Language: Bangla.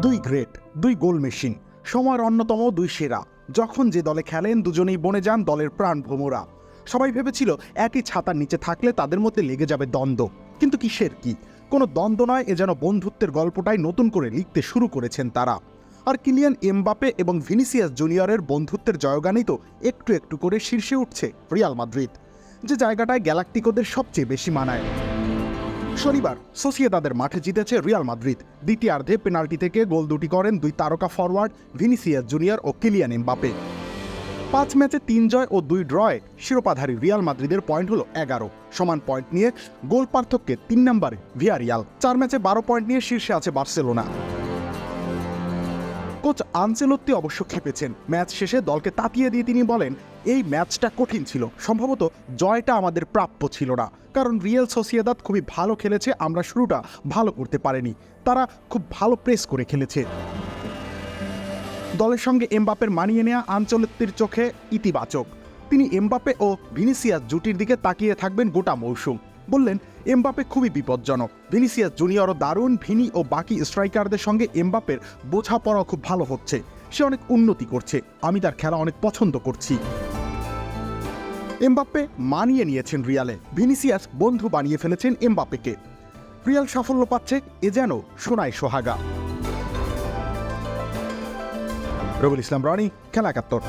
দুই গ্রেট, দুই গোল মেশিন, সময়ের অন্যতম দুই সেরা। যখন যে দলে খেলেন দুজনেই বনে যান দলের প্রাণ ভোমরা। সবাই ভেবেছিল একই ছাতার নিচে থাকলে তাদের মধ্যে লেগে যাবে দ্বন্দ্ব, কিন্তু কিসের কি, কোনো দ্বন্দ্ব নয়, এ যেন বন্ধুত্বের গল্পটাই নতুন করে লিখতে শুরু করেছেন তারা। আর কিলিয়ান এমবাপে এবং ভিনিসিয়াস জুনিয়রের বন্ধুত্বের জয়গানই তো একটু একটু করে শীর্ষে উঠছে রিয়াল মাদ্রিদ, যে জায়গাটায় গ্যালাক্টিকোদের সবচেয়ে বেশি মানায়। শনিবার সোসিয়েদাদের মাঠে জিতেছে রিয়াল মাদ্রিদ। দ্বিতীয়ার্ধে পেনাল্টি থেকে গোল দুটি করেন দুই তারকা ফরওয়ার্ড ভিনিসিয়াস জুনিয়র ও কিলিয়ান এমবাপে। 5 ম্যাচে 3 জয় ও 2 ড্রয়ে শিরোপাধারী রিয়াল মাদ্রিদের পয়েন্ট হলো 11, সমান পয়েন্ট নিয়ে গোল পার্থক্যে 3 নম্বরে ভিয়ারিয়াল। 4 ম্যাচে 12 পয়েন্ট নিয়ে শীর্ষে আছে বার্সেলোনা। কোচ আনচেলত্তি অবশ্য খেপেছেন। ম্যাচ শেষে দলকে তাতিয়ে দিয়ে তিনি বলেন, এই ম্যাচটা কঠিন ছিল, সম্ভবত জয়টা আমাদের প্রাপ্য ছিল না, কারণ রিয়াল সোসিয়েদাদ খুবই ভালো খেলেছে, আমরা শুরুটা ভালো করতে পারিনি, তারা খুব ভালো প্রেস করে খেলেছে। দলের সঙ্গে এমবাপের মানিয়ে নেওয়া আনচেলত্তির চোখে ইতিবাচক। তিনি এমবাপে ও ভিনিসিয়াস জুটির দিকে তাকিয়ে থাকবেন গোটা মৌসুম। বললেন, এমবাপে খুবই বিপজ্জনক, ভিনিসিয়াস জুনিয়রও দারুণ, ভিনি ও বাকি স্ট্রাইকারদের সঙ্গে এমবাপের বোঝাপড়া খুব ভালো হচ্ছে, সে অনেক উন্নতি করছে, আমি তার খেলা অনেক পছন্দ করছি। এমবাপ্পে মানিয়ে নিয়েছেন রিয়ালে, ভিনিসিয়াস বন্ধু বানিয়ে ফেলেছেন এমবাপ্পেকে। রিয়াল সাফল্য পাচ্ছে, এ যেন সোনায় সোহাগা। রবিউল ইসলাম রনি, খেলা ৭১।